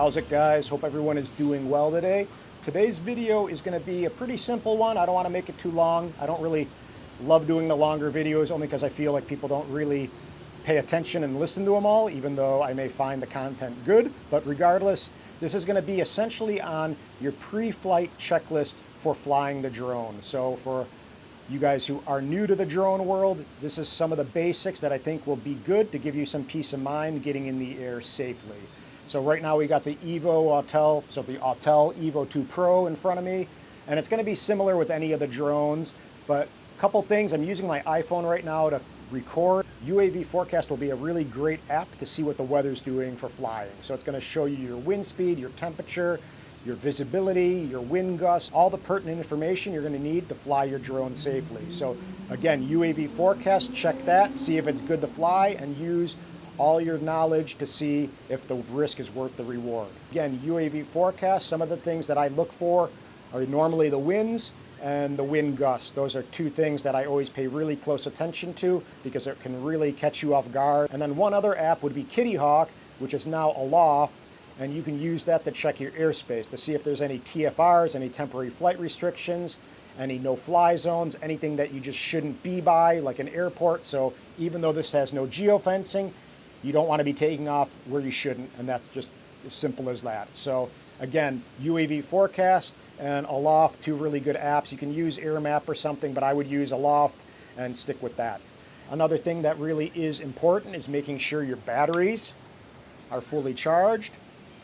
How's it, guys? Hope everyone is doing well today. Today's video is going to be a pretty simple one. I don't want to make it too long. I don't really love doing the longer videos only because I feel like people don't really pay attention and listen to them all, even though I may find the content good. But regardless, this is going to be essentially on your pre-flight checklist for flying the drone. So for you guys who are new to the drone world, this is some of the basics that I think will be good to give you some peace of mind getting in the air safely. So right now we got the Autel Evo 2 Pro in front of me, and it's going to be similar with any of the drones, but a couple things. I'm using my iPhone right now to record. UAV Forecast will be a really great app to see what the weather's doing for flying. So it's going to show you your wind speed, your temperature, your visibility, your wind gusts, all the pertinent information you're going to need to fly your drone safely. So again, UAV Forecast, check that, see if it's good to fly, and use all your knowledge to see if the risk is worth the reward. Again, UAV Forecast, some of the things that I look for are normally the winds and the wind gusts. Those are two things that I always pay really close attention to because it can really catch you off guard. And then one other app would be Kitty Hawk, which is now Aloft, and you can use that to check your airspace to see if there's any TFRs, any temporary flight restrictions, any no-fly zones, anything that you just shouldn't be by, like an airport. So even though this has no geofencing, you don't want to be taking off where you shouldn't, and that's just as simple as that. So again, UAV Forecast and Aloft, two really good apps. You can use AirMap or something, but I would use Aloft and stick with that. Another thing that really is important is making sure your batteries are fully charged.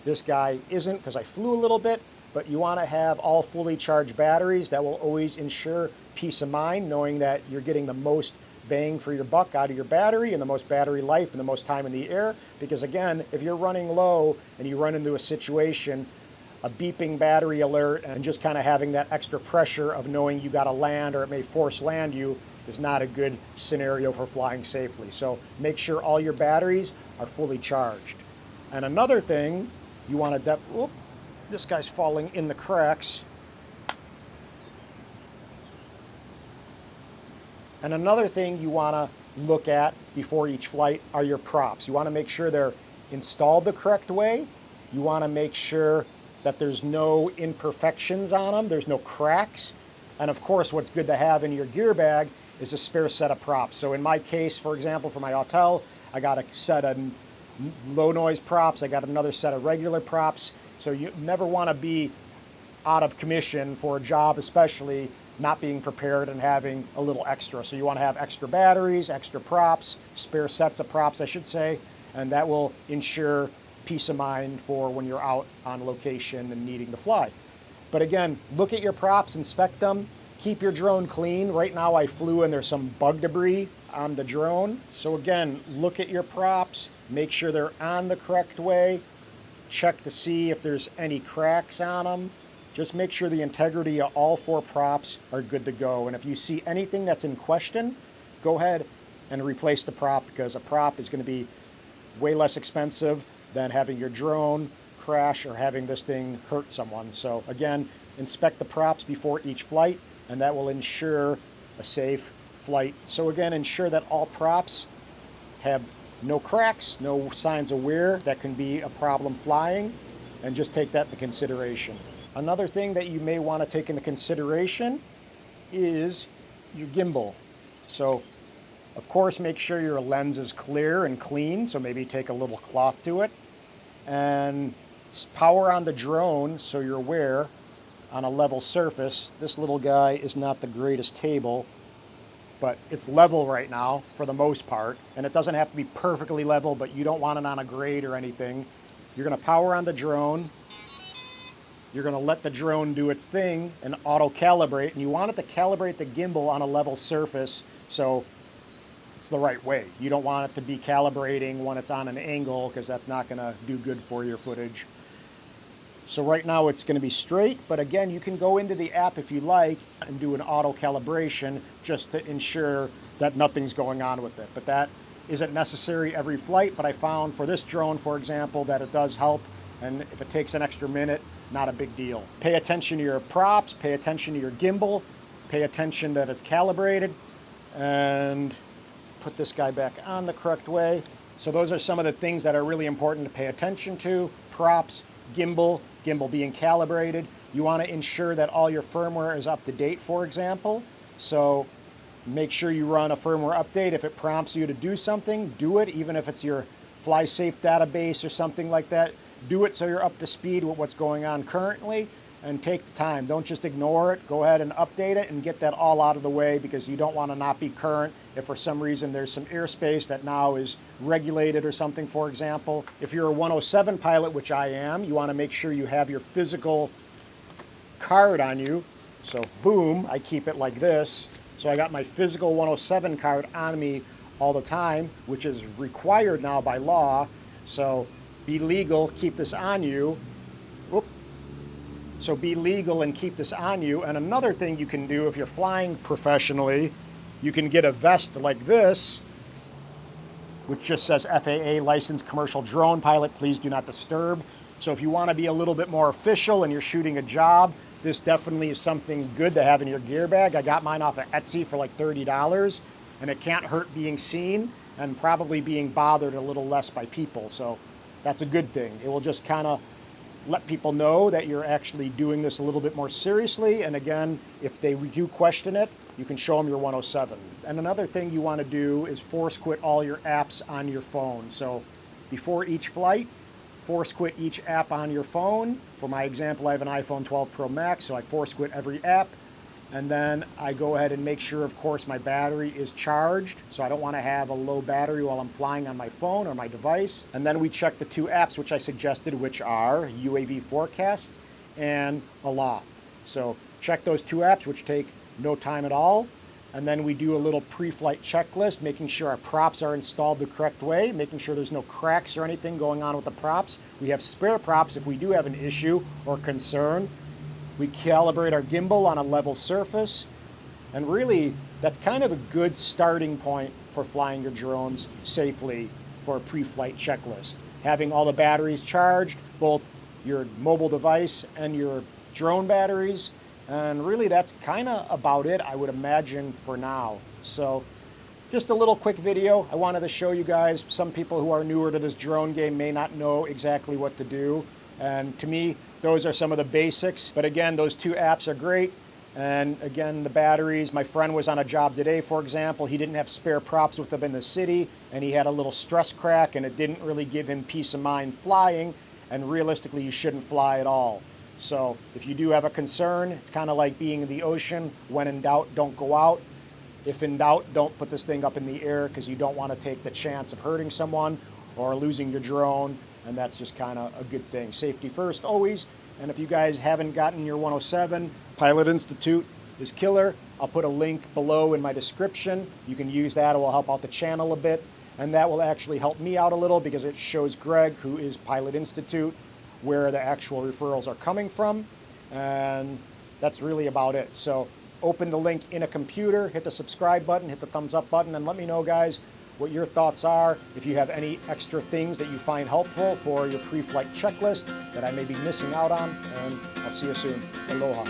This guy isn't because I flew a little bit, but you want to have all fully charged batteries. That will always ensure peace of mind, knowing that you're getting the most bang for your buck out of your battery and the most battery life and the most time in the air. Because again, if you're running low and you run into a situation, a beeping battery alert and just kind of having that extra pressure of knowing you got to land or it may force land you is not a good scenario for flying safely. So make sure all your batteries are fully charged. And another thing, you want to, this guy's falling in the cracks. And another thing you want to look at before each flight are your props. You want to make sure they're installed the correct way. You want to make sure that there's no imperfections on them, there's no cracks. And of course, what's good to have in your gear bag is a spare set of props. So in my case, for example, for my Autel, I got a set of low noise props, I got another set of regular props. So you never want to be out of commission for a job, especially not being prepared and having a little extra. So you want to have extra batteries, extra props, spare sets of props, I should say, and that will ensure peace of mind for when you're out on location and needing to fly. But again, look at your props, inspect them, keep your drone clean. Right now I flew and there's some bug debris on the drone. So again, look at your props, make sure they're on the correct way, check to see if there's any cracks on them. Just make sure the integrity of all four props are good to go. And if you see anything that's in question, go ahead and replace the prop, because a prop is going to be way less expensive than having your drone crash or having this thing hurt someone. So again, inspect the props before each flight, and that will ensure a safe flight. So again, ensure that all props have no cracks, no signs of wear that can be a problem flying, and just take that into consideration. Another thing that you may want to take into consideration is your gimbal. So, of course, make sure your lens is clear and clean, so maybe take a little cloth to it. And power on the drone so you're aware on a level surface. This little guy is not the greatest table, but it's level right now for the most part. And it doesn't have to be perfectly level, but you don't want it on a grade or anything. You're going to power on the drone. You're going to let the drone do its thing and auto-calibrate, and you want it to calibrate the gimbal on a level surface so it's the right way. You don't want it to be calibrating when it's on an angle, because that's not going to do good for your footage. So right now it's going to be straight, but again, you can go into the app if you like and do an auto-calibration just to ensure that nothing's going on with it. But that isn't necessary every flight, but I found for this drone, for example, that it does help, and if it takes an extra minute, not a big deal. Pay attention to your props, pay attention to your gimbal, pay attention that it's calibrated, and put this guy back on the correct way. So those are some of the things that are really important to pay attention to: props, gimbal being calibrated. You want to ensure that all your firmware is up to date, for example. So make sure you run a firmware update. If it prompts you to do something, do it, even if it's your FlySafe database or something like that. Do it so you're up to speed with what's going on currently, and take the time. Don't just ignore it. Go ahead and update it and get that all out of the way, because you don't want to not be current if for some reason there's some airspace that now is regulated or something, for example. If you're a 107 pilot, which I am, you want to make sure you have your physical card on you. So boom, I keep it like this. So I got my physical 107 card on me all the time, which is required now by law. So be legal, keep this on you. Whoop. So be legal and keep this on you. And another thing you can do if you're flying professionally, you can get a vest like this, which just says FAA licensed commercial drone pilot, please do not disturb. So if you want to be a little bit more official and you're shooting a job, this definitely is something good to have in your gear bag. I got mine off of Etsy for like $30, and it can't hurt being seen and probably being bothered a little less by people. So that's a good thing. It will just kind of let people know that you're actually doing this a little bit more seriously. And again, if they do question it, you can show them your 107. And another thing you want to do is force quit all your apps on your phone. So before each flight, force quit each app on your phone. For my example, I have an iPhone 12 Pro Max, so I force quit every app. And then I go ahead and make sure, of course, my battery is charged. So I don't want to have a low battery while I'm flying on my phone or my device. And then we check the two apps which I suggested, which are UAV Forecast and Aloft. So check those two apps, which take no time at all. And then we do a little pre-flight checklist, making sure our props are installed the correct way, making sure there's no cracks or anything going on with the props. We have spare props if we do have an issue or concern. We calibrate our gimbal on a level surface. And really, that's kind of a good starting point for flying your drones safely for a pre-flight checklist. Having all the batteries charged, both your mobile device and your drone batteries. And really, that's kind of about it, I would imagine, for now. So just a little quick video. I wanted to show you guys. Some people who are newer to this drone game may not know exactly what to do. And to me, those are some of the basics. But again, those two apps are great. And again, the batteries. My friend was on a job today, for example. He didn't have spare props with him in the city, and he had a little stress crack, and it didn't really give him peace of mind flying. And realistically, you shouldn't fly at all. So if you do have a concern, it's kind of like being in the ocean. When in doubt, don't go out. If in doubt, don't put this thing up in the air, because you don't want to take the chance of hurting someone or losing your drone. And that's just kind of a good thing. Safety first, always. And if you guys haven't gotten your 107, Pilot Institute is killer. I'll put a link below in my description. You can use that. It will help out the channel a bit. And that will actually help me out a little, because it shows Greg, who is Pilot Institute, where the actual referrals are coming from. And that's really about it. So open the link in a computer, hit the subscribe button, hit the thumbs up button, and let me know, guys, what your thoughts are. If you have any extra things that you find helpful for your pre-flight checklist that I may be missing out on. And I'll see you soon. Aloha.